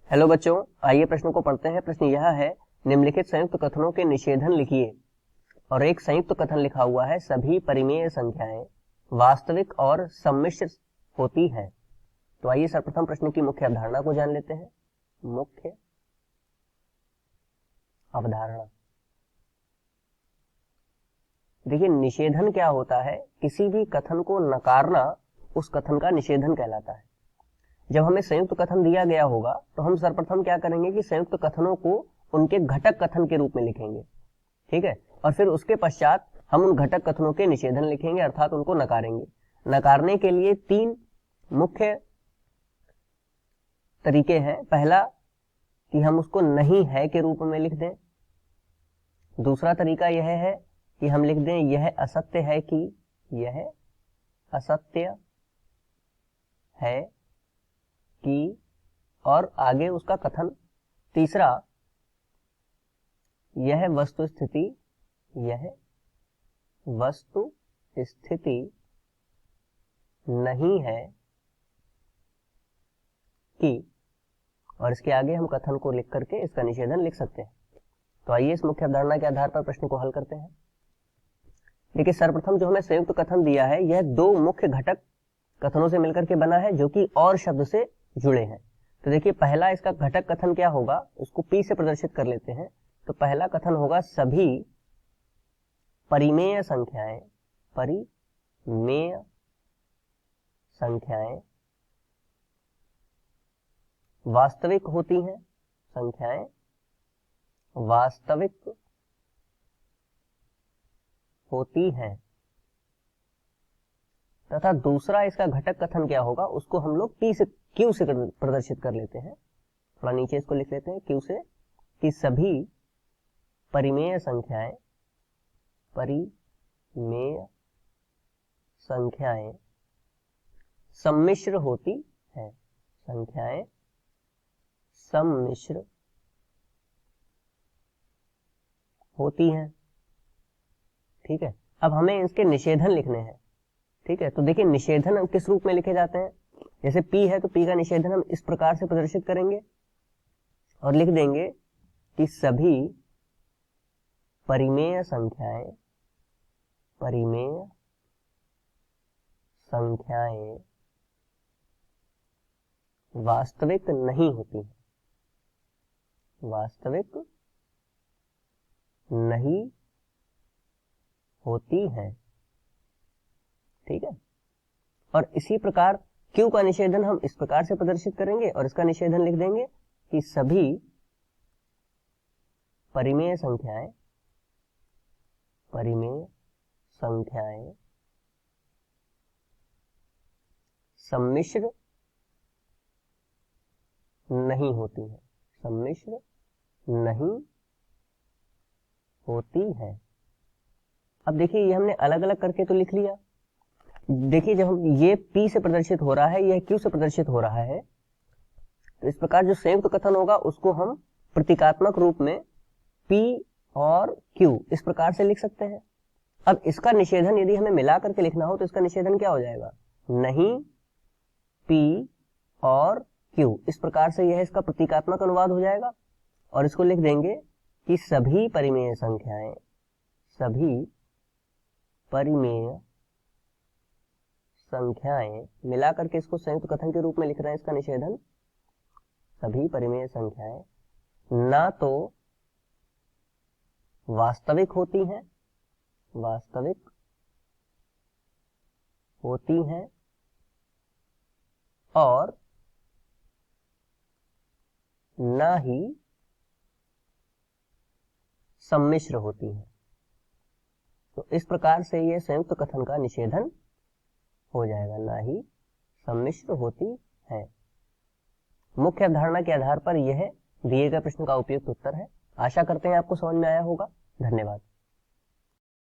Hello बच्चों, आइए प्रश्न को पढ़ते हैं। प्रश्न यह है, निम्नलिखित संयुक्त कथनों के निषेधन लिखिए। और एक संयुक्त कथन लिखा हुआ है, सभी परिमेय संख्याएं वास्तविक और सम्मिश्र होती हैं। तो आइए सर्वप्रथम प्रश्न की मुख्य अवधारणा को जान लेते हैं। मुख्य अवधारणा, देखिए निषेधन क्या होता है? किसी भी कथन को नकारना उस कथन का निषेधन कहलाता है। जब हमें संयुक्त कथन दिया गया होगा तो हम सर्वप्रथम क्या करेंगे कि संयुक्त कथनों को उनके घटक कथन के रूप में लिखेंगे, ठीक है। और फिर उसके पश्चात हम उन घटक कथनों के निषेधन लिखेंगे, अर्थात उनको नकारेंगे। नकारने के लिए तीन मुख्य तरीके हैं। पहला कि हम उसको नहीं है के रूप में लिख दें। दूसरा तरीका यह है कि हम लिख दें यह असत्य है, कि यह असत्य है कि, और आगे उसका कथन। तीसरा, यह वस्तु स्थिति, यह वस्तु स्थिति नहीं है कि, और इसके आगे हम कथन को लिख करके इसका निषेधन लिख सकते हैं। तो आइए इस मुख्य अवधारणा के आधार पर प्रश्न को हल करते हैं। देखिए सर्वप्रथम जो हमें संयुक्त कथन दिया है, यह दो मुख्य घटक कथनों से मिलकर के बना है जो कि और शब्द से जुड़े हैं। तो देखिए पहला इसका घटक कथन क्या होगा, उसको P से प्रदर्शित कर लेते हैं। तो पहला कथन होगा, सभी परिमेय संख्याएं, परिमेय संख्याएं वास्तविक होती हैं, संख्याएं वास्तविक होती हैं। तथा दूसरा इसका घटक कथन क्या होगा, उसको हम लोग Q से प्रदर्शित कर लेते हैं। थोड़ा नीचे इसको लिख लेते हैं Q से, कि सभी परिमेय संख्याएं, परिमेय संख्याएं सम्मिश्र होती हैं, संख्याएं सम्मिश्र होती हैं, ठीक है। अब हमें इसके निषेधन लिखने हैं, ठीक है। तो देखिए निषेधन किस रूप में लिखे जाते हैं। जैसे P है तो P का निषेधन हम इस प्रकार से प्रदर्शित करेंगे और लिख देंगे कि सभी परिमेय संख्याएं, परिमेय संख्याएं वास्तविक नहीं होती हैं, वास्तविक नहीं होती हैं, ठीक है। और इसी प्रकार Q का निषेधन हम इस प्रकार से प्रदर्शित करेंगे और इसका निषेधन लिख देंगे कि सभी परिमेय संख्याएं, परिमेय संख्याएं सम्मिश्र नहीं होती हैं, सम्मिश्र नहीं होती हैं। अब देखिए ये हमने अलग अलग करके तो लिख लिया। देखिए जब हम ये P से प्रदर्शित हो रहा है, यह Q से प्रदर्शित हो रहा है, तो इस प्रकार जो संयुक्त कथन होगा उसको हम प्रतीकात्मक रूप में P और Q इस प्रकार से लिख सकते हैं। अब इसका निषेधन यदि हमें मिला करके लिखना हो तो इसका निषेधन क्या हो जाएगा, नहीं P और Q। इस प्रकार से यह इसका प्रतीकात्मक अनुवाद हो जाएगा। और इसको लिख देंगे कि सभी परिमेय संख्याएं, सभी परिमेय संख्याएं, मिलाकर के इसको संयुक्त कथन के रूप में लिख रहे हैं इसका निषेधन। सभी परिमेय संख्याएं ना तो वास्तविक होती हैं, वास्तविक होती हैं, और ना ही सम्मिश्र होती हैं। तो इस प्रकार से ये संयुक्त कथन का निषेधन हो जाएगा, ना ही सम्मिश्र होती है। मुख्य अवधारणा के आधार पर यह दिए गए प्रश्न का उपयुक्त उत्तर है। आशा करते हैं आपको समझ में आया होगा। धन्यवाद।